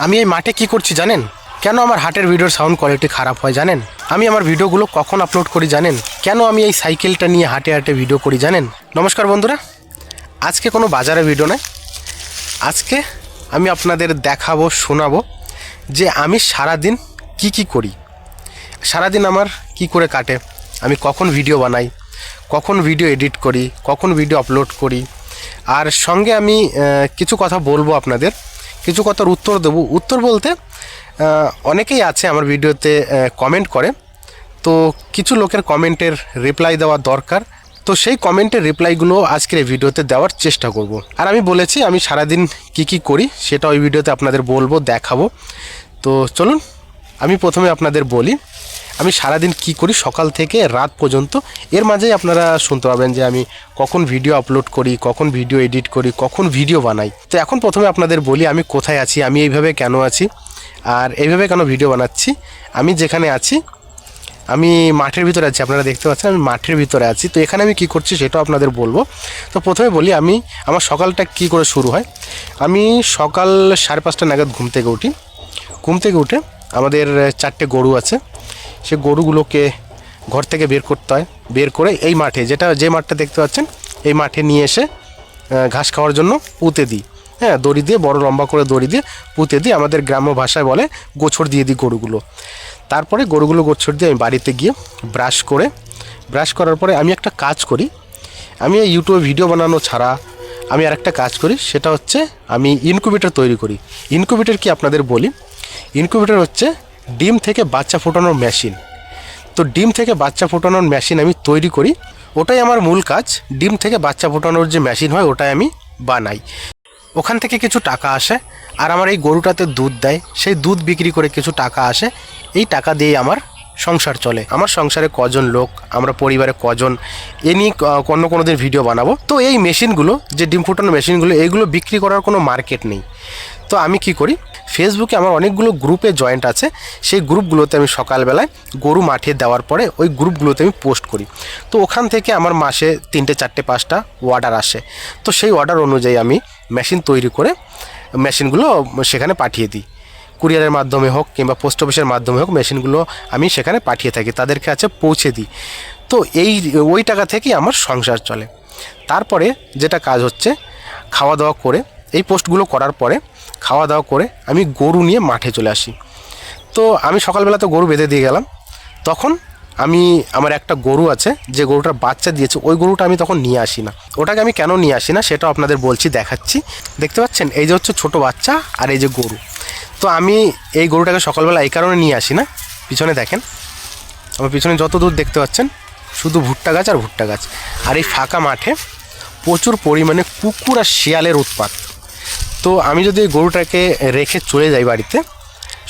আমি এই মাঠে কি করছি জানেন? কেন আমার হাটের ভিডিওর সাউন্ড কোয়ালিটি খারাপ হয় জানেন? আমি আমার ভিডিওগুলো কখন আপলোড করি জানেন? কেন আমি এই সাইকেলটা নিয়ে হাটে হাটে ভিডিও করি জানেন? নমস্কার বন্ধুরা, আজকে কোনো বাজারে ভিডিও নয়। আজকে আমি আপনাদের দেখাবো, শোনাবো যে আমি সারাদিন কি করি, সারাদিন আমার কি করে কাটে, আমি কখন ভিডিও বানাই, কখন ভিডিও এডিট করি, কখন ভিডিও আপলোড করি। আর সঙ্গে আমি কিছু কথা বলবো আপনাদের, কিছু কথার উত্তর দেবো। উত্তর বলতে অনেকেই আছে আমার ভিডিওতে কমেন্ট করে, তো কিছু লোকের কমেন্টের রিপ্লাই দেওয়া দরকার। তো সেই কমেন্টের রিপ্লাইগুলো আজকের এই ভিডিওতে দেওয়ার চেষ্টা করব। আর আমি বলেছি আমি সারাদিন কি করি সেটা ওই ভিডিওতে আপনাদের বলবো, দেখাবো। তো চলুন আমি প্রথমে আপনাদের বলি আমি সারাদিন কি করি সকাল থেকে রাত পর্যন্ত। এর মাঝেই আপনারা শুনতে পাবেন যে আমি কখন ভিডিও আপলোড করি, কখন ভিডিও এডিট করি, কখন ভিডিও বানাই। তো এখন প্রথমে আপনাদের বলি আমি কোথায় আছি, আমি এইভাবে কেন আছি আর এইভাবে কেন ভিডিও বানাচ্ছি। আমি যেখানে আছি আমি মাঠের ভিতরে আছি, আপনারা দেখতে পাচ্ছেন আমি মাঠের ভিতরে আছি। তো এখানে আমি কি করছি সেটাও আপনাদের বলবো। তো প্রথমে বলি আমি আমার সকালটা কি করে শুরু হয়। আমি সকাল 5:30 নাগাদ ঘুম থেকে উঠে আমাদের 4টে গরু আছে, সে গরুগুলোকে ঘর থেকে বের করতে হয়। বের করে এই মাঠে, যে মাঠটা দেখতে পাচ্ছেন এই মাঠে নিয়ে এসে ঘাস খাওয়ার জন্য পুঁতে দিই। হ্যাঁ, দড়ি দিয়ে, বড় লম্বা করে দড়ি দিয়ে পুঁতে দিই। আমাদের গ্রাম্য ভাষায় বলে গোছর দিয়ে দিই গরুগুলো। তারপরে গরুগুলো গোছর দিয়ে আমি বাড়িতে গিয়ে ব্রাশ করার পরে আমি একটা কাজ করি। আমি এই ইউটিউবে ভিডিও বানানো ছাড়া আমি আরেকটা কাজ করি, সেটা হচ্ছে আমি ইনকিউবেটর তৈরি করি। ইনকিউবেটর কি আপনাদের বলি, ইনকিউবেটর হচ্ছে ডিম থেকে বাচ্চা ফোটানোর মেশিন। তো ডিম থেকে বাচ্চা ফোটানোর মেশিন আমি তৈরি করি, ওটাই আমার মূল কাজ। ডিম থেকে বাচ্চা ফোটানোর যে মেশিন হয় ওটাই আমি বানাই। ওখান থেকে কিছু টাকা আসে, আর আমার এই গরুটাতে দুধ দেয়, সেই দুধ বিক্রি করে কিছু টাকা আসে। এই টাকা দিয়েই আমার সংসার চলে। আমার সংসারে কজন লোক, আমরা পরিবারে কজন, এ নিয়ে কোনো দিন ভিডিও বানাবো। তো এই মেশিনগুলো, যে ডিম ফোটানো মেশিনগুলো, এইগুলো বিক্রি করার কোনো মার্কেট নেই। তো আমি কি করি, ফেসবুকে আমার অনেকগুলো গ্রুপে জয়েন্ট আছে, সেই গ্রুপগুলোতে আমি সকালবেলায় গরু মাঠে দেওয়ার পরে ওই গ্রুপগুলোতে আমি পোস্ট করি। তো ওখান থেকে আমার মাসে 3টে 4টে 5টা অর্ডার আসে। তো সেই অর্ডার অনুযায়ী আমি মেশিন তৈরি করে মেশিনগুলো সেখানে পাঠিয়ে দিই। কুরিয়ারের মাধ্যমে হোক কিংবা পোস্ট অফিসের মাধ্যমে হোক, মেশিনগুলো আমি সেখানে পাঠিয়ে থাকি, তাদের কাছে পৌঁছে দিই। তো ওই টাকা থেকেই আমার সংসার চলে। তারপরে যেটা কাজ হচ্ছে, খাওয়া দাওয়া করে, এই পোস্টগুলো করার পরে খাওয়া দাওয়া করে আমি গরু নিয়ে মাঠে চলে আসি। তো আমি সকালবেলা তো গরু বেঁধে দিয়ে গেলাম, তখন আমার একটা গরু আছে, যে গরুটার বাচ্চা দিয়েছে, ওই গরুটা আমি তখন নিয়ে আসি না। ওটাকে আমি কেন নিয়ে আসি না সেটাও আপনাদের বলছি, দেখাচ্ছি। দেখতে পাচ্ছেন এই যে হচ্ছে ছোটো বাচ্চা আর এই যে গরু। তো আমি এই গরুটাকে সকালবেলা এই কারণে নিয়ে আসি না, পিছনে দেখেন, আমার পিছনে যত দূর দেখতে পাচ্ছেন শুধু ভুট্টা গাছ আর ভুট্টা গাছ। আর এই ফাঁকা মাঠে প্রচুর পরিমাণে কুকুর আর শিয়ালের উৎপাত। তো আমি যদি এই গরুটাকে রেখে চলে যাই বাড়িতে,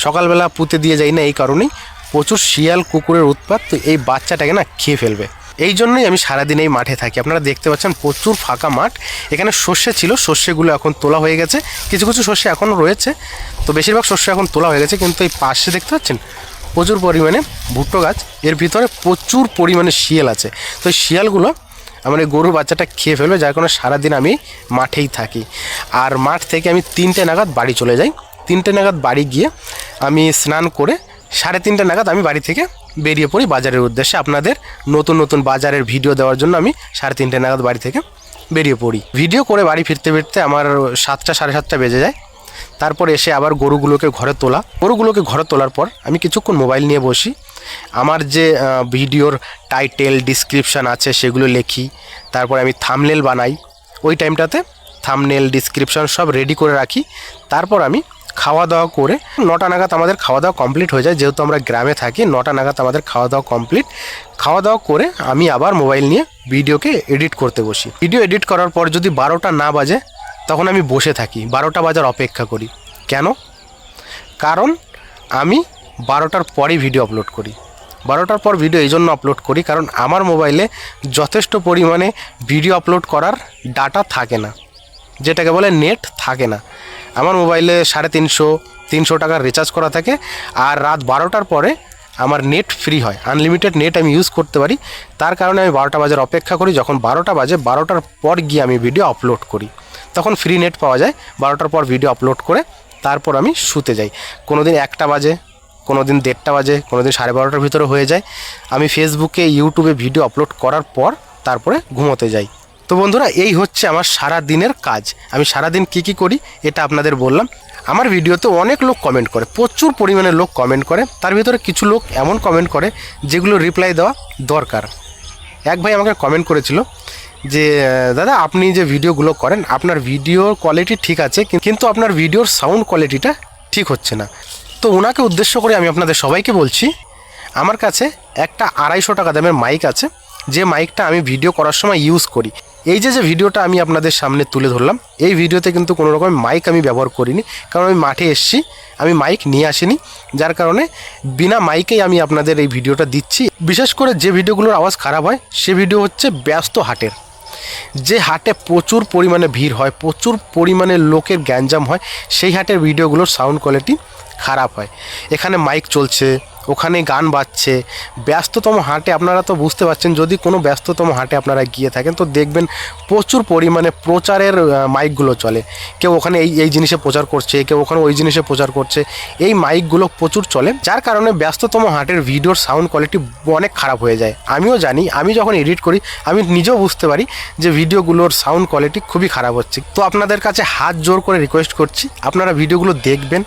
সকালবেলা পুঁতে দিয়ে যাই না, এই কারণেই প্রচুর শিয়াল কুকুরের উৎপাত। তো এই বাচ্চাটাকে না খেয়ে ফেলবে, এই জন্যই আমি সারাদিন এই মাঠে থাকি। আপনারা দেখতে পাচ্ছেন প্রচুর ফাঁকা মাঠ। এখানে সর্ষে ছিল, সর্ষেগুলো এখন তোলা হয়ে গেছে, কিছু কিছু সর্ষে এখনও রয়েছে। তো বেশিরভাগ সর্ষে এখন তোলা হয়ে গেছে, কিন্তু এই পাশে দেখতে পাচ্ছেন প্রচুর পরিমাণে ভুট্টো গাছ, এর ভিতরে প্রচুর পরিমাণে শিয়াল আছে। তো এই শিয়ালগুলো আমার এই গরুর বাচ্চাটা খেয়ে ফেলবে, যার কারণে সারাদিন আমি মাঠেই থাকি। আর মাঠ থেকে আমি 3টে নাগাদ বাড়ি চলে যাই। 3টে নাগাদ বাড়ি গিয়ে আমি স্নান করে 3:30 নাগাদ আমি বাড়ি থেকে বেরিয়ে পড়ি বাজারের উদ্দেশ্যে। আপনাদের নতুন বাজারের ভিডিও দেওয়ার জন্য আমি 3:30 নাগাদ বাড়ি থেকে বেরিয়ে পড়ি। ভিডিও করে বাড়ি ফিরতে আমার 7টা 7:30 বেজে যায়। তারপর এসে আবার গরুগুলোকে ঘরে তোলার পর আমি কিছুক্ষণ মোবাইল নিয়ে বসি। আমার যে ভিডিওর টাইটেল ডিসক্রিপশান আছে সেগুলো লিখি, তারপর আমি থাম্বনেল বানাই। ওই টাইমটাতে থাম্বনেল ডিসক্রিপশান সব রেডি করে রাখি। তারপর আমি খাওয়া দাওয়া করে 9টা নাগাদ আমাদের খাওয়া দাওয়া কমপ্লিট হয়ে যায়, যেহেতু আমরা গ্রামে থাকি। 9টা নাগাদ আমাদের খাওয়া দাওয়া কমপ্লিট। খাওয়া দাওয়া করে আমি আবার মোবাইল নিয়ে ভিডিওকে এডিট করতে বসি। ভিডিও এডিট করার পর যদি 12টা না বাজে, তখন আমি বসে থাকি, 12টা বাজার অপেক্ষা করি। কেন? কারণ আমি 12টার পরেই ভিডিও আপলোড করি। 12টার পর ভিডিও এই জন্য আপলোড করি কারণ আমার মোবাইলে যথেষ্ট পরিমাণে ভিডিও আপলোড করার ডাটা থাকে না, যেটাকে বলে নেট থাকে না। আমার মোবাইলে 350 টাকার রিচার্জ করা থাকে, আর রাত 12টার পরে আমার নেট ফ্রি হয়, আনলিমিটেড নেট আমি ইউজ করতে পারি। তার কারণে আমি 12টা বাজার অপেক্ষা করি। যখন 12টা বাজে, 12টার পর গিয়ে আমি ভিডিও আপলোড করি, তখন ফ্রি নেট পাওয়া যায়। 12টার পর ভিডিও আপলোড করে তারপর আমি শুতে যাই। কোনো দিন 1টা বাজে, কোনো দিন 1:30টা বাজে, কোনো দিন 12:30টার ভিতরে হয়ে যায়। আমি ফেসবুকে ইউটিউবে ভিডিও আপলোড করার পর তারপরে ঘুমোতে যাই। তো বন্ধুরা, এই হচ্ছে আমার সারা দিনের কাজ। আমি সারাদিন কী করি এটা আপনাদের বললাম। আমার ভিডিওতে অনেক লোক কমেন্ট করে, প্রচুর পরিমাণে লোক কমেন্ট করে। তার ভিতরে কিছু লোক এমন কমেন্ট করে যেগুলো রিপ্লাই দেওয়া দরকার। এক ভাই আমাকে কমেন্ট করেছিল যে দাদা, আপনি যে ভিডিওগুলো করেন আপনার ভিডিওর কোয়ালিটি ঠিক আছে, কিন্তু আপনার ভিডিওর সাউন্ড কোয়ালিটিটা ঠিক হচ্ছে না। তো ওনাকে উদ্দেশ্য করে আমি আপনাদের সবাইকে বলছি, আমার কাছে একটা 250 টাকা দামের মাইক আছে, যে মাইকটা আমি ভিডিও করার সময় ইউজ করি। এই যে ভিডিওটা আমি আপনাদের সামনে তুলে ধরলাম, এই ভিডিওতে কিন্তু কোনো রকম মাইক আমি ব্যবহার করিনি, কারণ আমি মাঠে এসেছি, আমি মাইক নিয়ে আসিনি। যার কারণে বিনা মাইকেই আমি আপনাদের এই ভিডিওটা দিচ্ছি। বিশেষ করে যে ভিডিওগুলোর আওয়াজ খারাপ হয় সে ভিডিও হচ্ছে ব্যস্ত হাটের, যে হাটে প্রচুর পরিমাণে ভিড় হয়, প্রচুর পরিমাণে লোকের গ্যাঞ্জাম হয়, সেই হাটের ভিডিওগুলোর সাউন্ড কোয়ালিটি খারাপ হয়। এখানে মাইক চলছে, ওখানে গান বাজছে, ব্যস্ততম হাটে। আপনারা তো বুঝতে পারছেন, যদি কোনো ব্যস্ততম হাটে আপনারা গিয়ে থাকেন তো দেখবেন প্রচুর পরিমাণে প্রচারের মাইকগুলো চলে। কেউ ওখানে এই জিনিসে প্রচার করছে, কেউ ওখানে ওই জিনিসে প্রচার করছে, এই মাইকগুলো প্রচুর চলে। যার কারণে ব্যস্ততম হাটের ভিডিওর সাউন্ড কোয়ালিটি অনেক খারাপ হয়ে যায়। আমিও জানি, আমি যখন এডিট করি আমি নিজেও বুঝতে পারি যে ভিডিওগুলোর সাউন্ড কোয়ালিটি খুবই খারাপ হচ্ছে। তো আপনাদের কাছে হাত জোর করে রিকোয়েস্ট করছি, আপনারা ভিডিওগুলো দেখবেন।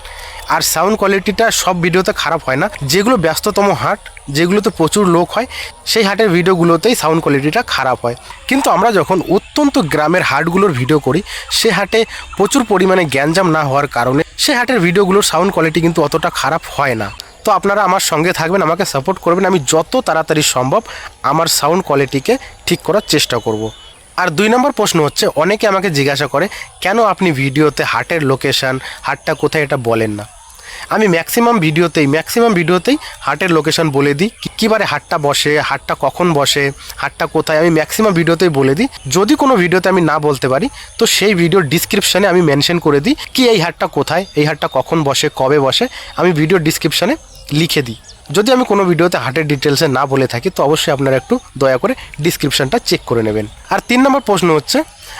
আর সাউন্ড কোয়ালিটিটা সব ভিডিওতে খারাপ হয় না, যেগুলো ব্যস্ততম হাট, যেগুলোতে প্রচুর লোক হয়, সেই হাটের ভিডিওগুলোতেই সাউন্ড কোয়ালিটিটা খারাপ হয়। কিন্তু আমরা যখন অত্যন্ত গ্রামের হাটগুলোর ভিডিও করি, সে হাটে প্রচুর পরিমাণে গ্যাঞ্জাম না হওয়ার কারণে সে হাটের ভিডিওগুলোর সাউন্ড কোয়ালিটি কিন্তু অতটা খারাপ হয় না। তো আপনারা আমার সঙ্গে থাকবেন, আমাকে সাপোর্ট করবেন। আমি যত তাড়াতাড়ি সম্ভব আমার সাউন্ড কোয়ালিটিকে ঠিক করার চেষ্টা করব। আর 2 নম্বর প্রশ্ন হচ্ছে, অনেকে আমাকে জিজ্ঞাসা করে কেন আপনি ভিডিওতে হাটের লোকেশান, হাটটা কোথায় এটা বলেন না। আমি ম্যাক্সিমাম ভিডিওতেই হাটের লোকেশান বলে দিই, কীবারে হাটটা বসে, হাটটা কখন বসে, হাটটা কোথায়, আমি ম্যাক্সিমাম ভিডিওতেই বলে দিই। যদি কোনো ভিডিওতে আমি না বলতে পারি তো সেই ভিডিওর ডিসক্রিপশানে আমি মেনশন করে দিই কি এই হাটটা কোথায়, এই হাটটা কখন বসে, কবে বসে, আমি ভিডিওর ডিসক্রিপশানে লিখে দিই। যদি আমি কোনো ভিডিওতে হাটের ডিটেলসে না বলে থাকি তো অবশ্যই আপনারা একটু দয়া করে ডিসক্রিপশানটা চেক করে নেবেন। আর 3 নম্বর প্রশ্ন হচ্ছে,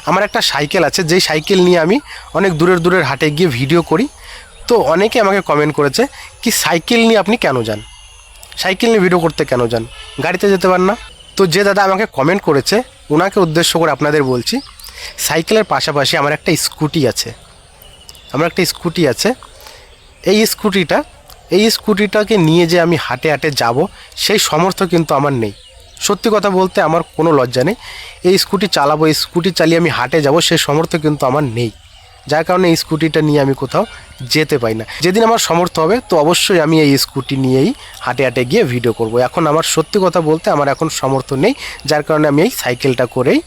আমার একটা সাইকেল আছে, যেই সাইকেল নিয়ে আমি অনেক দূরের হাটে গিয়ে ভিডিও করি। তো অনেকে আমাকে কমেন্ট করেছে কি সাইকেল নিয়ে আপনি কেন যান, সাইকেল নিয়ে ভিডিও করতে কেন যান, গাড়িতে যেতে পারেন না। তো যে দাদা আমাকে কমেন্ট করেছে ওনাকে উদ্দেশ্য করে আপনাদের বলছি, সাইকেলের পাশাপাশি আমার একটা স্কুটি আছে। এই স্কুটিটাকে নিয়ে যে আমি হাটে যাব সেই সামর্থ্য কিন্তু আমার নেই। সত্যি কথা বলতে আমার কোনো লজ্জা নেই, এই স্কুটি চালিয়ে আমি হাটে যাব সেই সামর্থ্য কিন্তু আমার নেই। যার কারণে এই স্কুটিটা নিয়ে আমি কোথাও যেতে পাই না। যেদিন আমার সামর্থ্য হবে তো অবশ্যই আমি এই স্কুটি নিয়েই হাটে গিয়ে ভিডিও করব। এখন আমার সত্যি কথা বলতে আমার এখন সামর্থ্য নেই, যার কারণে আমি এই সাইকেলটা করেই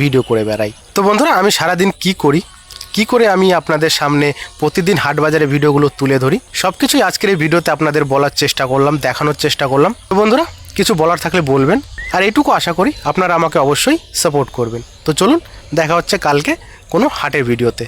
ভিডিও করে বেড়াই। তো বন্ধুরা, আমি সারাদিন কি করে আমি আপনাদের সামনে প্রতিদিন হাট বাজারে ভিডিওগুলো তুলে ধরি, সব কিছুই আজকের এই ভিডিওতে আপনাদের বলার চেষ্টা করলাম, দেখানোর চেষ্টা করলাম। তো বন্ধুরা, কিছু বলার থাকলে বলবেন, আর এইটুকু আশা করি আপনারা আমাকে অবশ্যই সাপোর্ট করবেন। তো চলুন, দেখা হচ্ছে কালকে কোনো হাটের ভিডিওতে।